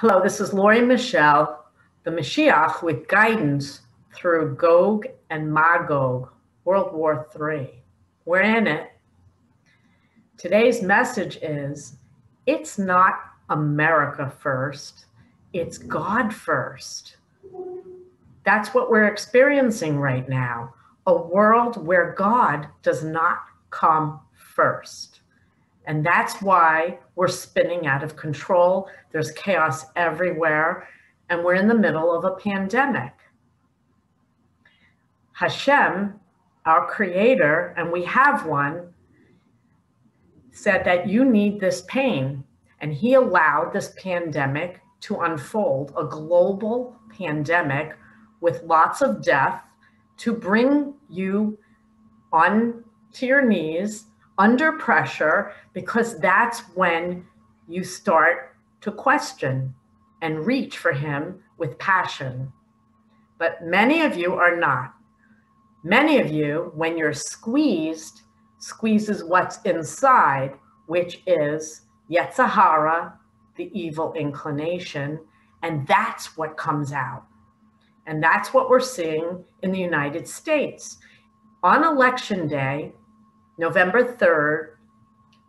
Hello, this is Lori Michelle, the Moshiach with guidance through Gog and Magog, World War III. We're in it. Today's message is, it's not America first, it's God first. That's what we're experiencing right now, a world where God does not come first. And that's why we're spinning out of control. There's chaos everywhere, and we're in the middle of a pandemic. Hashem, our creator, and we have one, said that you need this pain, and he allowed this pandemic to unfold, a global pandemic with lots of death, to bring you onto your knees, under pressure, because that's when you start to question and reach for him with passion. But many of you are not. Many of you, when you're squeezed, squeezes what's inside, which is Yetzer Hara, the evil inclination, and that's what comes out. And that's what we're seeing in the United States. On Election Day, November 3rd,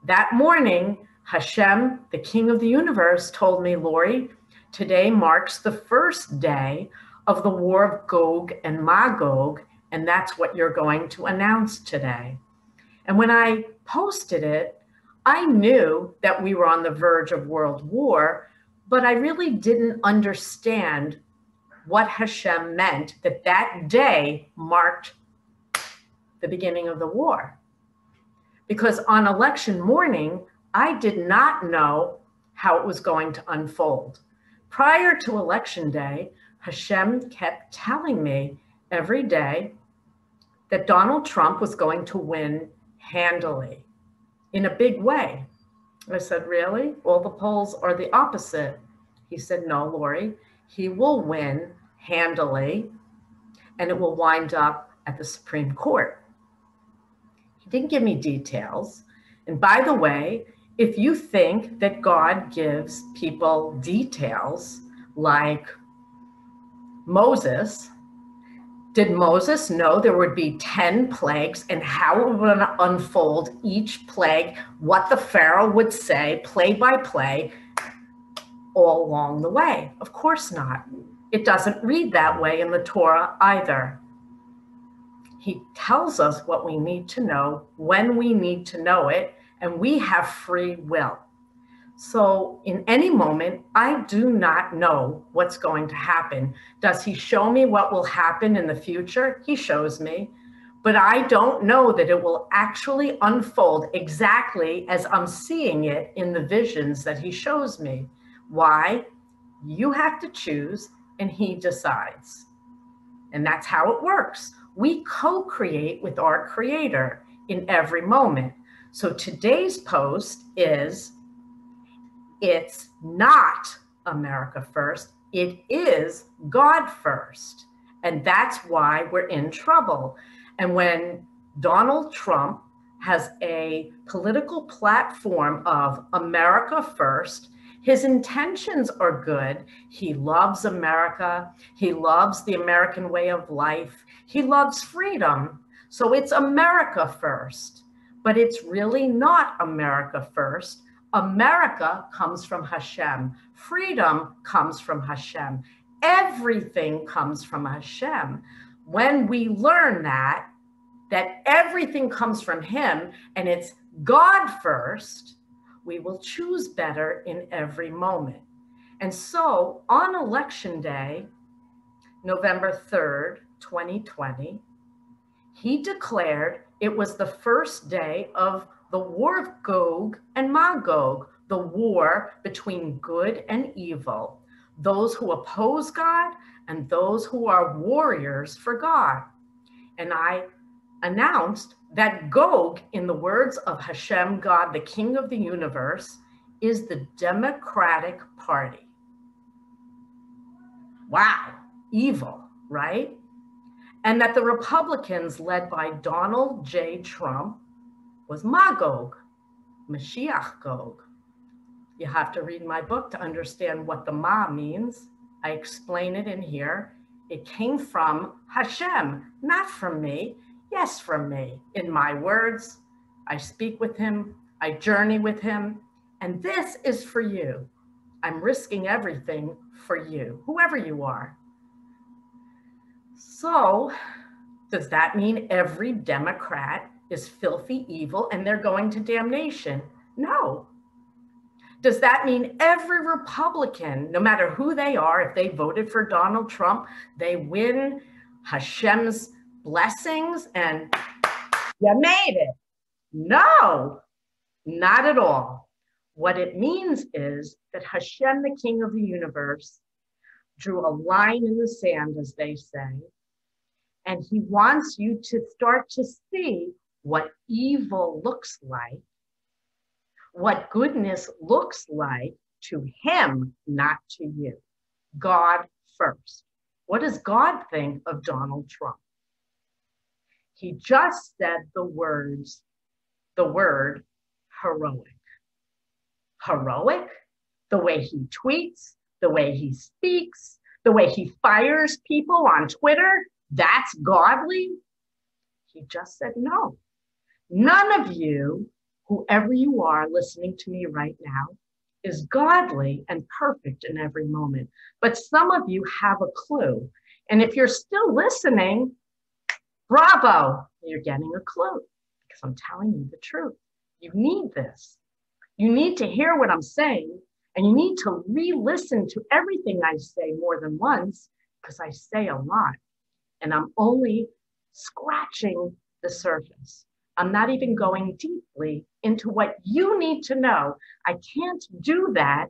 that morning, Hashem, the King of the universe, told me, Lori, today marks the first day of the War of Gog and Magog, and that's what you're going to announce today. And when I posted it, I knew that we were on the verge of world war, but I really didn't understand what Hashem meant, that that day marked the beginning of the war. Because on election morning, I did not know how it was going to unfold. Prior to election day, Hashem kept telling me every day that Donald Trump was going to win handily, in a big way. I said, really? All the polls are the opposite. He said, no, Lori, he will win handily, and it will wind up at the Supreme Court. Didn't give me details. And by the way, if you think that God gives people details like Moses, did Moses know there would be 10 plagues and how it would unfold each plague, what the Pharaoh would say, play by play, all along the way? Of course not. It doesn't read that way in the Torah either. He tells us what we need to know, when we need to know it, and we have free will. So in any moment, I do not know what's going to happen. Does he show me what will happen in the future? He shows me, but I don't know that it will actually unfold exactly as I'm seeing it in the visions that he shows me. Why? You have to choose, and he decides. And that's how it works. We co-create with our creator in every moment. So today's post is, it's not America first, it is God first. And that's why we're in trouble. And when Donald Trump has a political platform of America first, his intentions are good. He loves America. He loves the American way of life. He loves freedom. So it's America first, but it's really not America first. America comes from Hashem. Freedom comes from Hashem. Everything comes from Hashem. When we learn that everything comes from him and it's God first, we will choose better in every moment. And so on Election Day, November 3rd, 2020, he declared it was the first day of the War of Gog and Magog, the war between good and evil, those who oppose God and those who are warriors for God. And I announced that Gog, in the words of Hashem, God, the King of the universe, is the Democratic Party. Wow, evil, right? And that the Republicans, led by Donald J. Trump, was Magog, Mashiach Gog. You have to read my book to understand what the Ma means. I explain it in here. It came from Hashem, not from me. Yes, from me. In my words, I speak with him, I journey with him, and this is for you. I'm risking everything for you, whoever you are. So, does that mean every Democrat is filthy evil and they're going to damnation? No. Does that mean every Republican, no matter who they are, if they voted for Donald Trump, they win Hashem's blessings and you made it? No, not at all. What it means is that Hashem, the King of the universe, drew a line in the sand, as they say, and he wants you to start to see what evil looks like, what goodness looks like to him, not to you. God first. What does God think of Donald Trump? He just said the word heroic. Heroic? The way he tweets, the way he speaks, the way he fires people on Twitter, that's godly? He just said no. None of you, whoever you are listening to me right now, is godly and perfect in every moment. But some of you have a clue. And if you're still listening, bravo, you're getting a clue because I'm telling you the truth. You need this. You need to hear what I'm saying, and you need to re-listen to everything I say more than once because I say a lot. And I'm only scratching the surface. I'm not even going deeply into what you need to know. I can't do that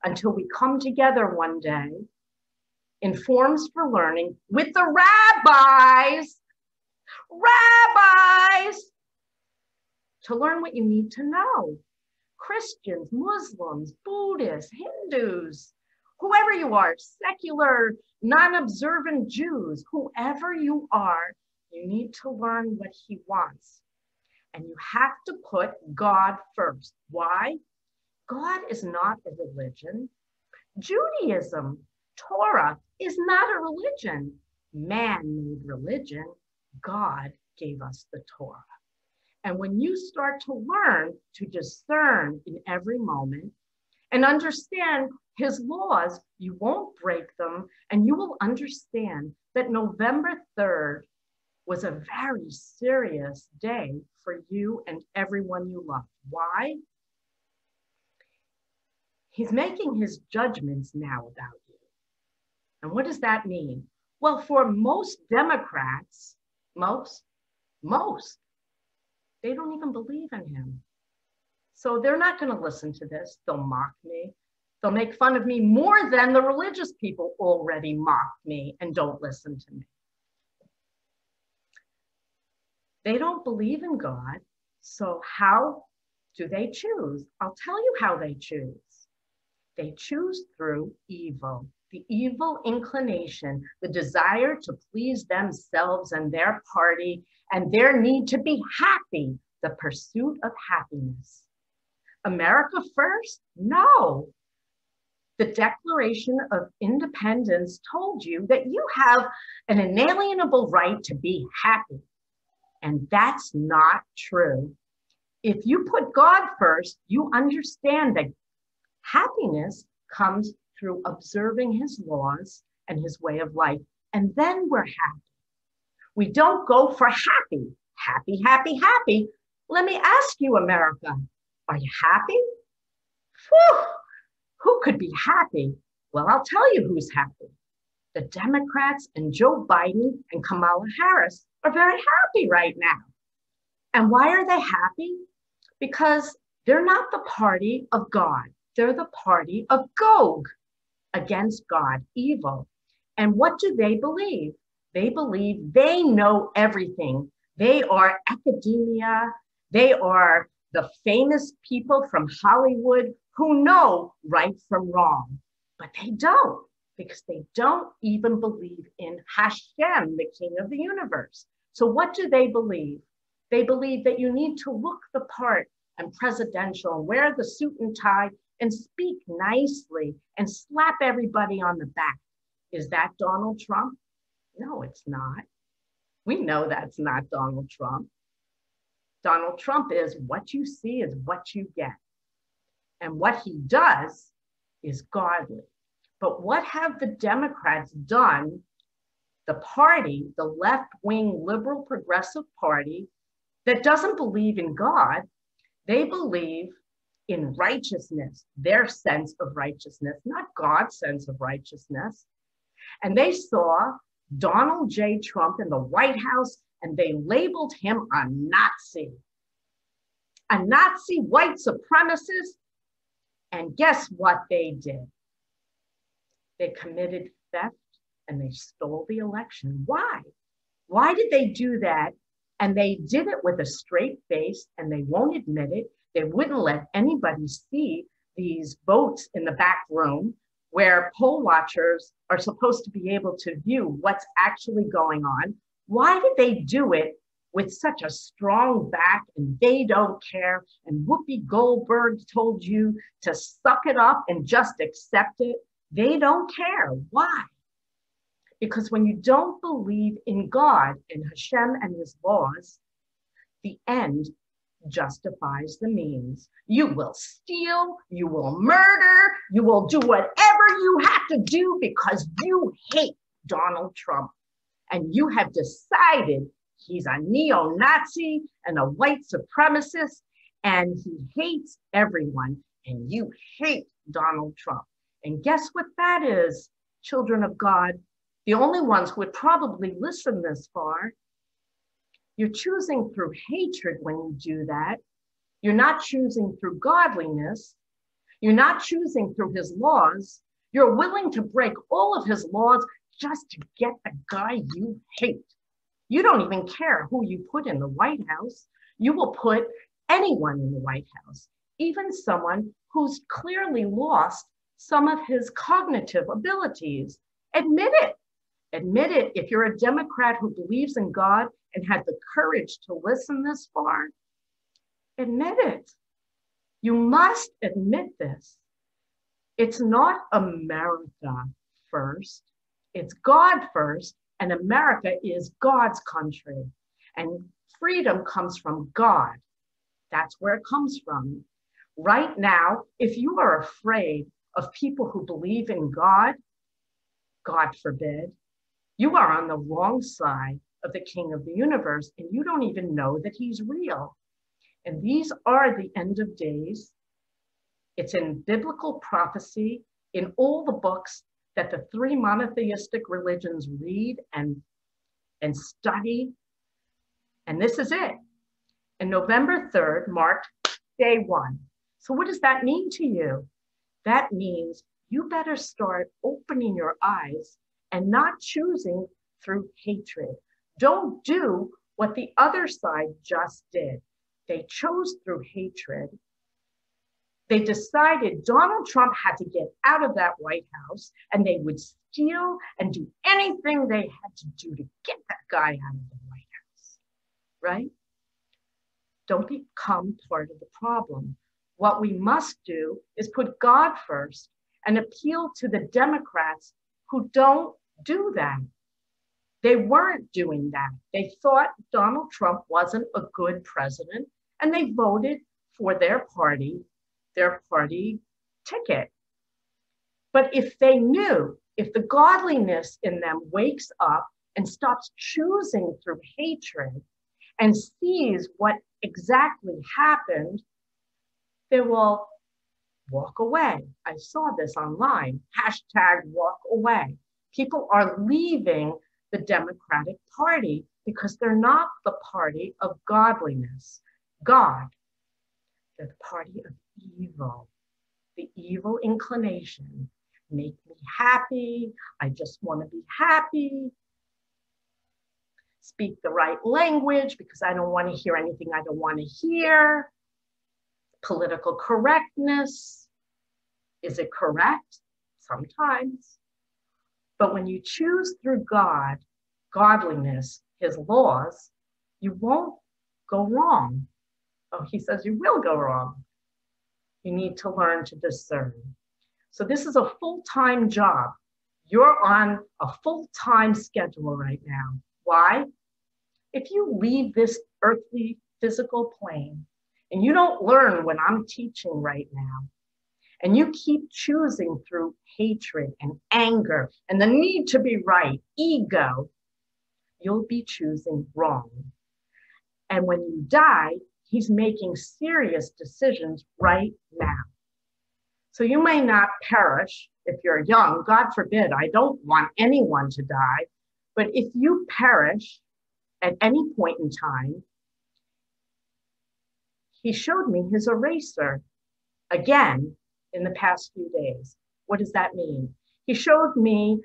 until we come together one day in Forms for Learning with the rabbis, to learn what you need to know. Christians, Muslims, Buddhists, Hindus, whoever you are, secular, non-observant Jews, whoever you are, you need to learn what he wants. And you have to put God first. Why? God is not a religion. Judaism, Torah, is not a religion. Man made religion. God gave us the Torah. And when you start to learn to discern in every moment and understand his laws, you won't break them, and you will understand that November 3rd was a very serious day for you and everyone you love. Why? He's making his judgments now about you. And what does that mean? Well, for most Democrats, most, they don't even believe in him. So they're not going to listen to this. They'll mock me. They'll make fun of me more than the religious people already mocked me and don't listen to me. They don't believe in God. So how do they choose? I'll tell you how they choose. They choose through evil, the evil inclination, the desire to please themselves and their party and their need to be happy, the pursuit of happiness. America first? No. The Declaration of Independence told you that you have an inalienable right to be happy. And that's not true. If you put God first, you understand that happiness comes through observing his laws and his way of life. And then we're happy. We don't go for happy, happy, happy, happy. Let me ask you, America, are you happy? Whew. Who could be happy? Well, I'll tell you who's happy. The Democrats and Joe Biden and Kamala Harris are very happy right now. And why are they happy? Because they're not the party of God. They're the party of Gog, against God, evil. And what do they believe? They believe they know everything. They are academia. They are the famous people from Hollywood who know right from wrong. But they don't, because they don't even believe in Hashem, the King of the universe. So what do they believe? They believe that you need to look the part and presidential and wear the suit and tie and speak nicely and slap everybody on the back. Is that Donald Trump? No, it's not. We know that's not Donald Trump. Donald Trump is what you see is what you get. And what he does is godly. But what have the Democrats done? The party, the left-wing liberal progressive party that doesn't believe in God, they believe in righteousness, their sense of righteousness, not God's sense of righteousness. And they saw Donald J. Trump in the White House and they labeled him a Nazi white supremacist. And guess what they did? They committed theft and they stole the election. Why? Why did they do that? And they did it with a straight face and they won't admit it. They wouldn't let anybody see these votes in the back room where poll watchers are supposed to be able to view what's actually going on. Why did they do it with such a strong back and they don't care? And Whoopi Goldberg told you to suck it up and just accept it. They don't care. Why? Because when you don't believe in God and Hashem and his laws, the end justifies the means. You will steal, you will murder, you will do whatever you have to do because you hate Donald Trump. And you have decided he's a neo-Nazi and a white supremacist, and he hates everyone, and you hate Donald Trump. And guess what that is, children of God? The only ones who would probably listen this far. You're choosing through hatred when you do that. You're not choosing through godliness. You're not choosing through his laws. You're willing to break all of his laws just to get the guy you hate. You don't even care who you put in the White House. You will put anyone in the White House, even someone who's clearly lost some of his cognitive abilities. Admit it. Admit it. If you're a Democrat who believes in God and had the courage to listen this far, admit it. You must admit this. It's not America first. It's God first, and America is God's country. And freedom comes from God. That's where it comes from. Right now, if you are afraid of people who believe in God, God forbid, you are on the wrong side of the King of the universe, and you don't even know that he's real. And these are the end of days. It's in biblical prophecy, in all the books that the three monotheistic religions read and study. And this is it. And November 3rd marked day one. So what does that mean to you? That means you better start opening your eyes and not choosing through hatred. Don't do what the other side just did. They chose through hatred. They decided Donald Trump had to get out of that White House, and they would steal and do anything they had to do to get that guy out of the White House, right? Don't become part of the problem. What we must do is put God first and appeal to the Democrats who don't do that. They weren't doing that. They thought Donald Trump wasn't a good president, and they voted for their party ticket. But if they knew, if the godliness in them wakes up and stops choosing through hatred and sees what exactly happened, they will walk away. I saw this online, #walk away. People are leaving the Democratic Party because they're not the party of godliness. God, they're the party of evil, the evil inclination. Make me happy. I just want to be happy. Speak the right language because I don't want to hear anything I don't want to hear. Political correctness. Is it correct? Sometimes. But when you choose through God, godliness, his laws, you won't go wrong. Oh, he says you will go wrong. You need to learn to discern. So this is a full-time job. You're on a full-time schedule right now. Why? If you leave this earthly physical plane and you don't learn what I'm teaching right now, and you keep choosing through hatred and anger and the need to be right, ego, you'll be choosing wrong. And when you die, he's making serious decisions right now. So you may not perish if you're young. God forbid, I don't want anyone to die. But if you perish at any point in time, he showed me his eraser again in the past few days. What does that mean? He showed me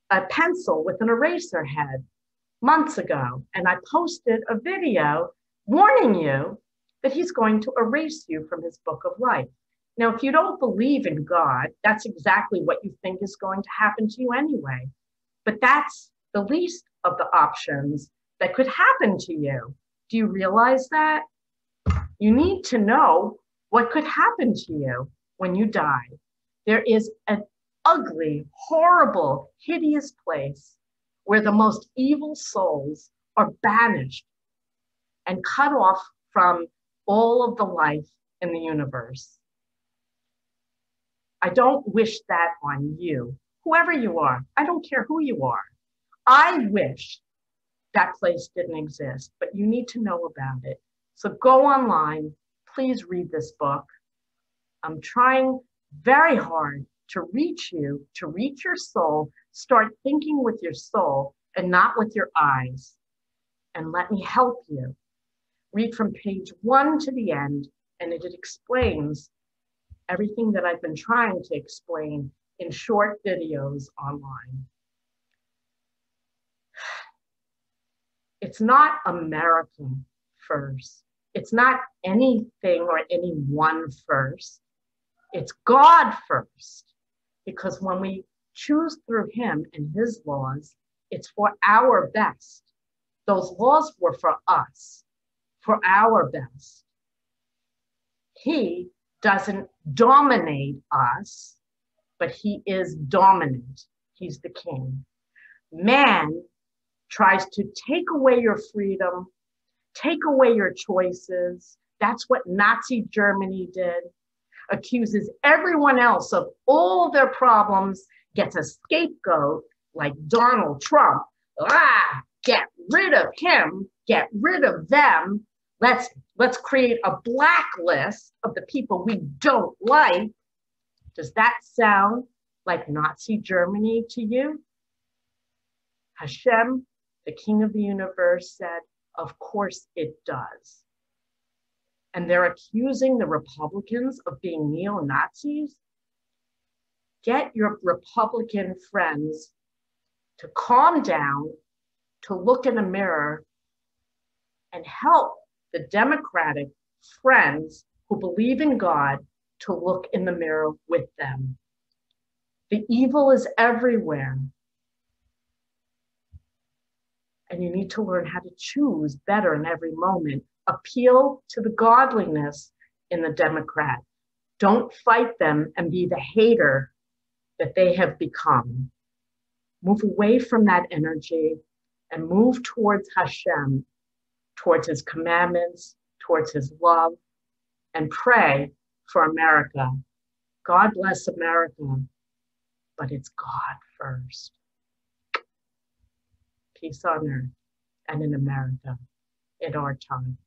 a pencil with an eraser head months ago, and I posted a video warning you that he's going to erase you from his book of life. Now, if you don't believe in God, that's exactly what you think is going to happen to you anyway. But that's the least of the options that could happen to you. Do you realize that? You need to know what could happen to you when you die. There is an ugly, horrible, hideous place where the most evil souls are banished and cut off from all of the life in the universe. I don't wish that on you, whoever you are. I don't care who you are. I wish that place didn't exist, but you need to know about it. So go online, please read this book. I'm trying very hard to reach you, to reach your soul. Start thinking with your soul and not with your eyes. And let me help you. Read from page 1 to the end, and it explains everything that I've been trying to explain in short videos online. It's not America first. It's not anything or anyone first. It's God first. Because when we choose through him and his laws, it's for our best. Those laws were for us, for our best. He doesn't dominate us, but he is dominant. He's the king. Man tries to take away your freedom, take away your choices. That's what Nazi Germany did. Accuses everyone else of all their problems, gets a scapegoat like Donald Trump. Get rid of him, get rid of them. Let's create a blacklist of the people we don't like. Does that sound like Nazi Germany to you? Hashem, the king of the universe, said, of course it does. And they're accusing the Republicans of being neo-Nazis. Get your Republican friends to calm down, to look in a mirror, and help the Democratic friends who believe in God to look in the mirror with them. The evil is everywhere. And you need to learn how to choose better in every moment. Appeal to the godliness in the Democrat. Don't fight them and be the hater that they have become. Move away from that energy and move towards Hashem, towards his commandments, towards his love, and pray for America. God bless America, but it's God first. Peace on earth and in America in our time.